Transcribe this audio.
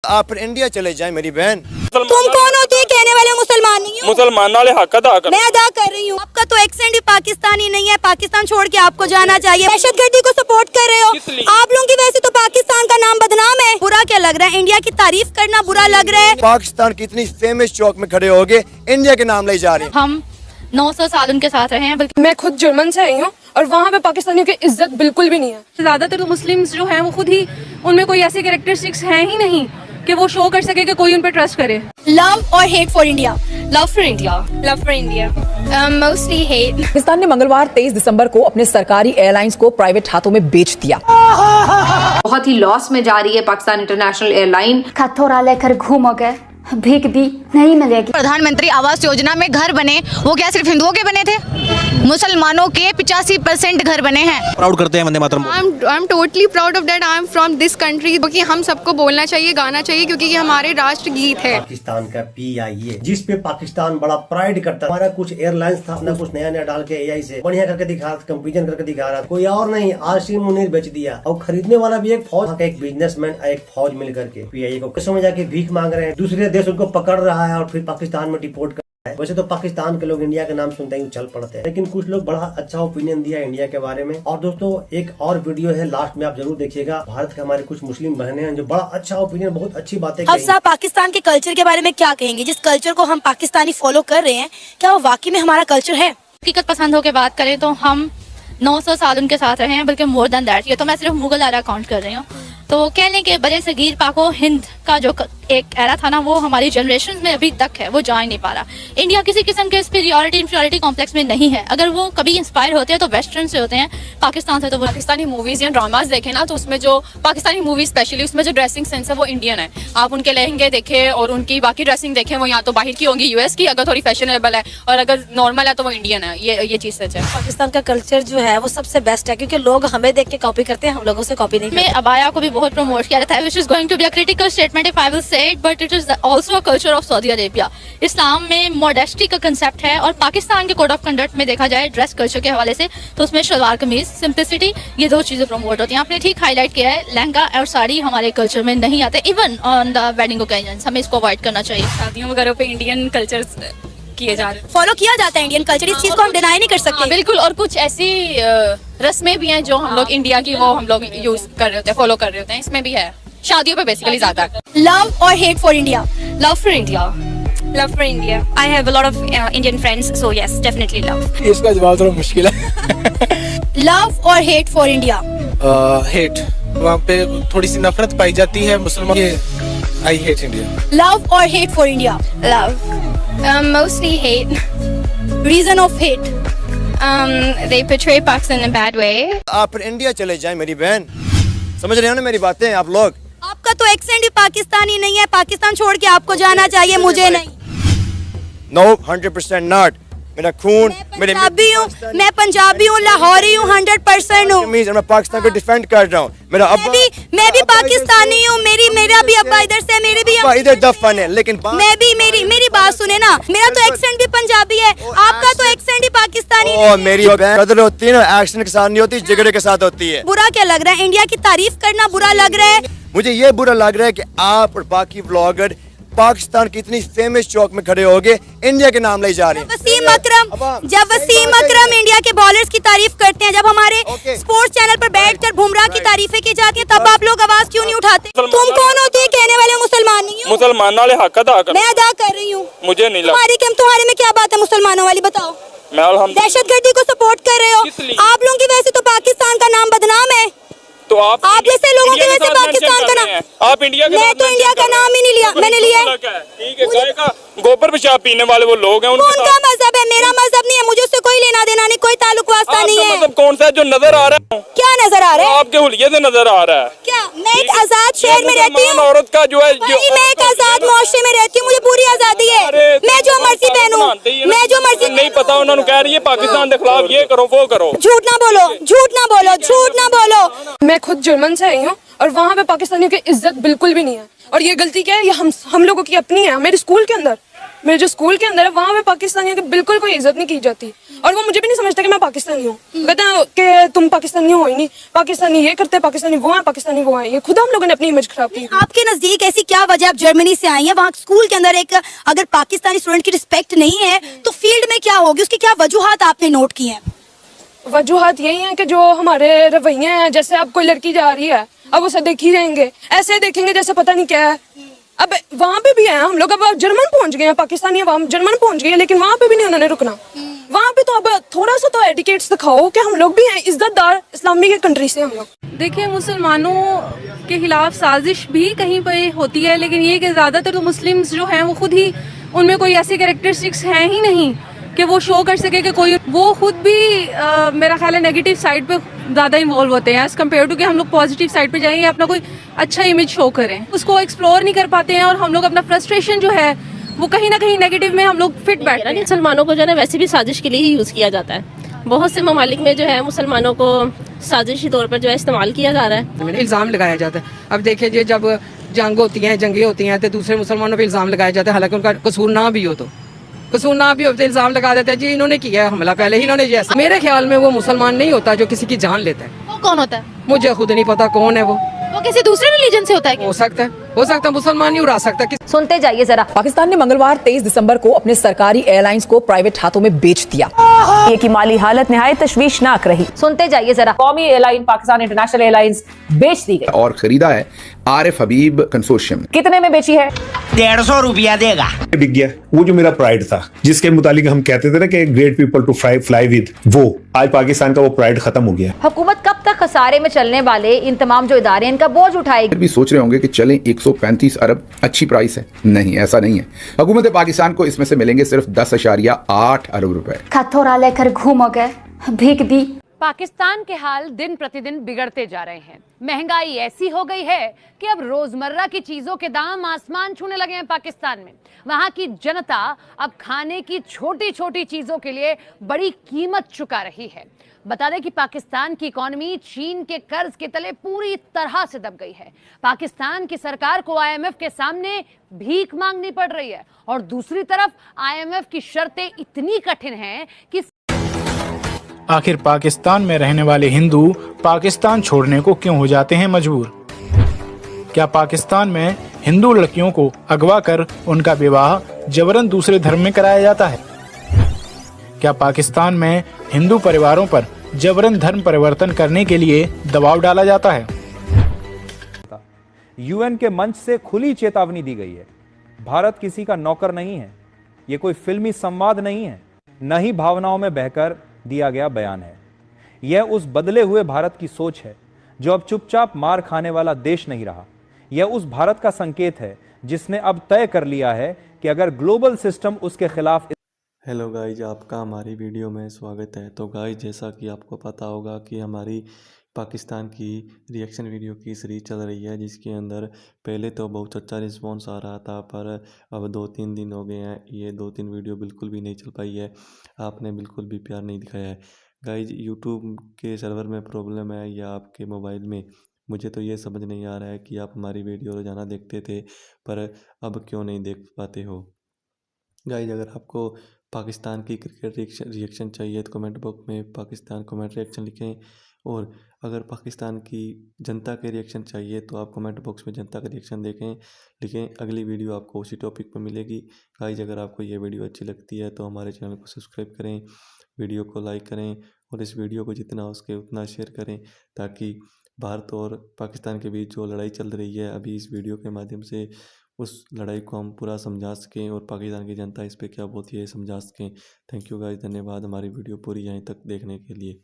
आप फिर इंडिया चले जाएं मेरी बहन। तुम कौन होती है कहने वाले मुसलमान नहीं हो? मुसलमान वाले हक अदा कर। मैं अदा कर रही हूँ। आपका तो एक्सेंट ही पाकिस्तानी नहीं है। पाकिस्तान छोड़ के आपको जाना चाहिए। दहशतगर्दी को सपोर्ट कर रहे हो आप लोगों की वजह से तो पाकिस्तान का नाम बदनाम है। बुरा क्या लग रहा है? इंडिया की तारीफ करना बुरा लग रहा है? पाकिस्तान की इतनी फेमस चौक में खड़े हो गए, इंडिया के नाम ले जा रहे हैं। हम 900 साल उनके साथ रहे हैं। बल्कि मैं खुद जर्मन से आई हूँ और वहाँ पे पाकिस्तानियों की इज्जत बिल्कुल भी नहीं है। ज्यादातर तो मुस्लिम्स जो हैं वो खुद ही, उनमें कोई ऐसी कैरेक्टरिस्टिक्स हैं ही नहीं कि वो शो कर सके कि कोई उन पर ट्रस्ट करे। लव और hate for India. Love for India. Love for India. Mostly hate. Pakistan ने मंगलवार 23 दिसंबर को अपने सरकारी एयरलाइंस को प्राइवेट हाथों में बेच दिया। बहुत ही लॉस में जा रही है पाकिस्तान इंटरनेशनल एयरलाइन। खथोरा लेकर घूमोगे, भीख भी नहीं मिलेगी। प्रधानमंत्री आवास योजना में घर बने, वो क्या सिर्फ हिंदुओं के बने थे? मुसलमानों के 85% घर बने हैं। प्राउड करते हैं Vande Mataram. I am totally proud of that. I am from this country. क्योंकि हम सबको बोलना चाहिए, गाना चाहिए, क्योंकि ये हमारे राष्ट्र गीत है। पाकिस्तान का PIA जिस पे पाकिस्तान बड़ा प्राइड करता है। हमारा कुछ एयरलाइंस था, अपना कुछ नया डाल के AI से बढ़िया करके दिखा, कंपेरिजन करके दिखा रहा, कोई और नहीं, आसिम मुनीर बेच दिया। और खरीदने वाला भी एक फौज, एक बिजनेसमैन, एक फौज मिल करके PIA को किसों में जाके भीख मांग रहे हैं। दूसरे देश उनको पकड़ रहा है और फिर पाकिस्तान में डिपोर्ट कर रहा है। वैसे तो पाकिस्तान के लोग इंडिया का नाम सुनते ही चल पड़ते हैं, लेकिन कुछ लोग बड़ा अच्छा ओपिनियन दिया इंडिया के बारे में। और दोस्तों एक और वीडियो है, लास्ट में आप जरूर देखिएगा। भारत के हमारे कुछ मुस्लिम बहनें हैं जो बड़ा अच्छा ओपिनियन, बहुत अच्छी बातें कही। हफ्सा, पाकिस्तान के कल्चर के बारे में क्या कहेंगे? जिस कल्चर को हम पाकिस्तानी फॉलो कर रहे हैं, क्या वो वाकई में हमारा कल्चर है? हकीकत पसंद हो के बात करें तो हम 900 साल उनके साथ रहे हैं, बल्कि मोर देन दैट। ये तो मैं सिर्फ मुगल एरा काउंट कर रही हूँ। तो कह लें कि बड़े सगीर पाको हिंद का जो एक एरा था ना, वो हमारी जनरेशन में अभी तक है, वो जा ही नहीं पा रहा। इंडिया किसी किस्म के सुपीरियरिटी इंफीरियरिटी कॉम्प्लेक्स में नहीं है। अगर वो कभी इंस्पायर होते हैं तो वेस्टर्न से होते हैं, पाकिस्तान से। तो वो पाकिस्तानी मूवीज या ड्रामाज देखें ना, तो उसमें जो पाकिस्तानी मूवीज स्पेशली, उसमें जो ड्रेसिंग सेंस है वो इंडियन है। आप उनके लहंगे देखें और उनकी बाकी ड्रेसिंग देखें, वो यहाँ तो बाहर की होंगी, US की, अगर थोड़ी फैशनेबल है, और अगर नॉर्मल है तो वो इंडियन है। ये चीज सच है। पाकिस्तान का कल्चर जो है वो सबसे बेस्ट है, क्योंकि लोग हमें देख के कॉपी करते हैं, हम लोगों से कॉपी नहीं करते। अबाया को भी बहुत प्रमोट किया जाता है, which is going to be a critical statement if I will say it, but it is also a culture of Saudi Arabia. इस्लाम में मॉडेस्टी का कंसेप्ट है, और पाकिस्तान के कोड ऑफ कंडक्ट में देखा जाए ड्रेस कल्चर के हवाले से तो उसमें शलवार कमीज, सिंप्लिसिटी, ये दो चीजें प्रमोट होती हैं। आपने ठीक हाईलाइट किया है, लहंगा और साड़ी हमारे कल्चर में नहीं आते, even on the wedding occasion. हमें इसको अवॉइड करना चाहिए। शादियों वगैरह पे इंडियन कल्चर किए जा रहे हैं, फॉलो किया जाता है इंडियन कल्चर, इस चीज को हम डिनाई नहीं कर सकते। बिल्कुल। और कुछ ऐसी रस्में भी हैं जो हम लोग इंडिया की, वो हम लोग यूज कर रहे होते हैं, फॉलो कर रहे होते हैं। इसमें भी है, शादियों पे बेसिकली ज्यादा। लव और hate for India. Love for India. Love for India. I have a lot of Indian friends, so yes, definitely love. इसका जवाब थोड़ा मुश्किल है। लव और हेट फॉर इंडिया। हेट, वहाँ पे थोड़ी सी नफरत पाई जाती है मुसलमान। I hate India. लव और hate for India. Love, mostly hate. Reason of hate? they portray Pakistan in a bad way. आप फिर इंडिया चले जाएं मेरी बहन। समझ रहे हो ना मेरी बातें आप लोग? आपका तो एक्सेंट ही पाकिस्तानी नहीं है। पाकिस्तान छोड़ के आपको जाना चाहिए, मुझे नहीं। No, 100% not. मेरा खून, मेरे पंजाबी हूँ, मैं पंजाबी हूँ, लाहौरी हूँ, 100% हूँ। मैं पाकिस्तान को डिफेंड कर रहा हूँ। मेरा अब्बा, मैं भी पाकिस्तानी हूँ। मेरा भी अब्बा इधर से, मेरे भी इधर दफन है, लेकिन मैं भी, मेरी बात सुने ना, मेरा तो एक्सेंट भी पंजाबी है, आपका तो एक्सेंट ही पाकिस्तानी है। मेरी कदर होती है ना, एक्शन के साथ नहीं होती, जिगरे के साथ होती है। बुरा क्या लग रहा है? इंडिया की तारीफ करना बुरा लग रहा है? मुझे ये बुरा लग रहा है कि आप और बाकी व्लॉगर पाकिस्तान की इतनी फेमस चौक में खड़े हो गए, इंडिया के नाम ले जा रहे हैं। जब वसीम अकरम इंडिया के बॉलर्स की तारीफ करते हैं, जब हमारे स्पोर्ट्स चैनल पर बैठकर बुमराह की तारीफें की जाती हैं, तब आप लोग आवाज क्यों नहीं उठाते? तुम कौन होती है कहने वाले मुसलमान नहीं हो? मुसलमान वाले हक अदा कर। मैं अदा कर रही हूँ। मुझे नहीं लगता तुम्हारे में क्या बात है मुसलमानों वाली? बताओ। मैं दहशतगर्दी को सपोर्ट कर रहे हो आप लोगों की वजह से तो पाकिस्तान का नाम बदनाम है। तो आप जैसे लोगों की वजह से पाकिस्तान का नाम, आप इंडिया मैं तो इंडिया का नाम ही नहीं लिया, मैंने लिया है। ठीक है, गाय का गोबर पेशाब पीने वाले वो लोग हैं, उनका मजहब है, मेरा मजहब नहीं है, मुझे उससे कोई लेना देना नहीं, कोई ताल्लुक वास्ता नहीं है। मतलब कौन सा है जो नजर आ रहा है? क्या नजर आ रहा है? आपके हुलिये से नजर आ रहा है। क्या मैं एक आजाद शहर में रहती हूँ? औरत का जो है, मैं एक आजाद मुआशरे में रहती हूँ, मुझे पूरी आजादी है, मैं जो मर्जी पहनूं, मैं जो मर्जी। नहीं पता उन्होंने कह रही है पाकिस्तान के खिलाफ ये करो वो करो। झूठ ना बोलो, झूठ ना बोलो, झूठ ना बोलो। मैं खुद जर्मन से आई हूँ और वहाँ पे पाकिस्तानियों की इज्जत बिल्कुल भी नहीं है। और ये गलती क्या है, ये हम लोगों की अपनी है। मेरे जो स्कूल के अंदर है वहाँ पे पाकिस्तानियों की बिल्कुल कोई इज्जत नहीं की जाती। और वो मुझे भी नहीं समझता कि मैं पाकिस्तानी हूँ। कहते हैं कि तुम पाकिस्तानी हो ही नहीं, पाकिस्तानी ये करते, पाकिस्तानी वो है, पाकिस्तानी वो है। ये खुद हम लोगों ने अपनी इमेज खराब की। आपके नजदीक ऐसी क्या वजह, आप जर्मनी से आई हैं, वहाँ स्कूल के अंदर एक अगर पाकिस्तानी स्टूडेंट की रिस्पेक्ट नहीं है तो फील्ड में क्या होगी, उसकी क्या वजूहात आपने नोट की हैं? वजूहात यही है कि जो हमारे रवैये हैं, जैसे अब कोई लड़की जा रही है अब उसे देख ही जाएंगे, ऐसे देखेंगे जैसे पता नहीं क्या है। अब वहाँ पे भी है हम लोग, अब जर्मन पहुंच गए हैं, पाकिस्तानी अवाम जर्मन पहुंच गई है, लेकिन वहाँ पे भी नहीं उन्होंने रुकना। वहाँ पे तो अब थोड़ा सा तो एटिकेट्स दिखाओ कि हम लोग भी हैं, इज्जतदार इस्लामी के कंट्री से हम लोग। देखिए, मुसलमानों के खिलाफ साजिश भी कहीं पे होती है, लेकिन ये कि ज़्यादातर तो मुस्लिम्स जो हैं वो खुद ही, उनमें कोई ऐसी कैरेक्टरिस्टिक्स हैं ही नहीं कि वो शो कर सके कि कोई, वो खुद भी मेरा ख्याल है नेगेटिव साइड पे ज़्यादा इन्वॉल्व होते हैं एज़ कम्पेयर टू कि हम लोग पॉजिटिव साइड पे जाएं या अपना कोई अच्छा इमेज शो करें। उसको एक्सप्लोर नहीं कर पाते हैं और हम लोग अपना फ्रस्ट्रेशन जो है वो कहीं ना कहीं नेगेटिव में हम लोग फिट बैठते हैं। मुसलमानों को जो है ना वैसे भी साजिश के लिए ही यूज़ किया जाता है। बहुत से ममालिक में जो है मुसलमानों को साजिशी तौर पर जो है इस्तेमाल किया जा रहा है, इल्ज़ाम लगाया जाता है। अब देखिए जी, जब जंग होती हैं, जंगे होती हैं तो दूसरे मुसलमानों पर इल्ज़ाम लगाया जाता है, हालांकि उनका कसूर ना भी हो तो इल्ज़ाम लगा देते हैं जी इन्होंने किया है हमला, पहले ही इन्होंने जैसा। मेरे ख्याल में वो मुसलमान नहीं होता जो किसी की जान लेता है। वो कौन होता है? मुझे खुद नहीं पता कौन है वो किसी दूसरे रिलीजन से होता है? हो सकता है मुसलमान नहीं उड़ा सकता। सुनते जाइए जरा। पाकिस्तान ने मंगलवार 23 दिसंबर को अपने सरकारी एयरलाइंस को प्राइवेट हाथों में बेच दिया। ये की माली हालत निहायत तशवीशनाक रही। सुनते जाइए जरा। कौमी एयरलाइन पाकिस्तान इंटरनेशनल एयरलाइंस बेच दी गई और खरीदा है आरिफ हबीब कंसोर्शियम। कितने में बेची है? 150 रुपया देगा। बिक गया वो जो मेरा प्राइड था, जिसके मुतालिक हम कहते थे ना कि great people to fly with, वो आज पाकिस्तान का वो प्राइड खत्म हो गया। हुकूमत कब तक खसारे में चलने वाले इन तमाम जो इदारे इनका बोझ उठाएगी? फिर भी सोच रहे होंगे कि चलें 135 अरब अच्छी प्राइस है। नहीं, ऐसा नहीं है। हुकूमत पाकिस्तान को इसमें से मिलेंगे सिर्फ 10.8 अरब रुपए। खथोरा लेकर घूम गए, भीख दी। पाकिस्तान के हाल दिन प्रतिदिन बिगड़ते जा रहे हैं। महंगाई ऐसी हो गई है कि अब रोजमर्रा की चीजों के दाम आसमान छूने लगे हैं। पाकिस्तान में वहां की जनता अब खाने की छोटी छोटी चीजों के लिए बड़ी कीमत चुका रही है। बता दें कि पाकिस्तान की इकॉनमी चीन के कर्ज के तले पूरी तरह से दब गई है। पाकिस्तान की सरकार को IMF के सामने भीख मांगनी पड़ रही है और दूसरी तरफ IMF की शर्तें इतनी कठिन हैं कि आखिर पाकिस्तान में रहने वाले हिंदू पाकिस्तान छोड़ने को क्यों हो जाते हैं मजबूर? क्या पाकिस्तान में हिंदू लड़कियों को अगवा कर उनका विवाह जबरन दूसरे धर्म में कराया जाता है? क्या पाकिस्तान में हिंदू परिवारों पर जबरन धर्म परिवर्तन करने के लिए दबाव डाला जाता है? UN के मंच से खुली चेतावनी दी गई है। भारत किसी का नौकर नहीं है। ये कोई फिल्मी संवाद नहीं है, न ही भावनाओं में बहकर दिया गया बयान है। यह उस बदले हुए भारत की सोच है जो अब चुपचाप मार खाने वाला देश नहीं रहा। यह उस भारत का संकेत है जिसने अब तय कर लिया है कि अगर ग्लोबल सिस्टम उसके खिलाफ। हेलो गाइज, आपका हमारी वीडियो में स्वागत है। तो गाइज, जैसा कि आपको पता होगा कि हमारी पाकिस्तान की रिएक्शन वीडियो की सीरीज चल रही है, जिसके अंदर पहले तो बहुत अच्छा रिस्पॉन्स आ रहा था, पर अब 2-3 दिन हो गए हैं ये 2-3 वीडियो बिल्कुल भी नहीं चल पाई है। आपने बिल्कुल भी प्यार नहीं दिखाया है। गाइज, यूट्यूब के सर्वर में प्रॉब्लम है या आपके मोबाइल में, मुझे तो ये समझ नहीं आ रहा है कि आप हमारी वीडियो रोज़ाना देखते थे पर अब क्यों नहीं देख पाते हो। गाइज, अगर आपको पाकिस्तान की क्रिकेट रिएक्शन चाहिए तो कमेंट बॉक्स में पाकिस्तान कमेंट रिएक्शन लिखें, और अगर पाकिस्तान की जनता के रिएक्शन चाहिए तो आप कमेंट बॉक्स में जनता का रिएक्शन लिखें। अगली वीडियो आपको उसी टॉपिक पर मिलेगी। गाइज, अगर आपको ये वीडियो अच्छी लगती है तो हमारे चैनल को सब्सक्राइब करें, वीडियो को लाइक करें और इस वीडियो को जितना हो सके उतना शेयर करें, ताकि भारत और पाकिस्तान के बीच जो लड़ाई चल रही है अभी, इस वीडियो के माध्यम से उस लड़ाई को हम पूरा समझा सकें और पाकिस्तान की जनता इस पर क्या बोलती है समझा सकें। थैंक यू गाइस, धन्यवाद हमारी वीडियो पूरी यहीं तक देखने के लिए।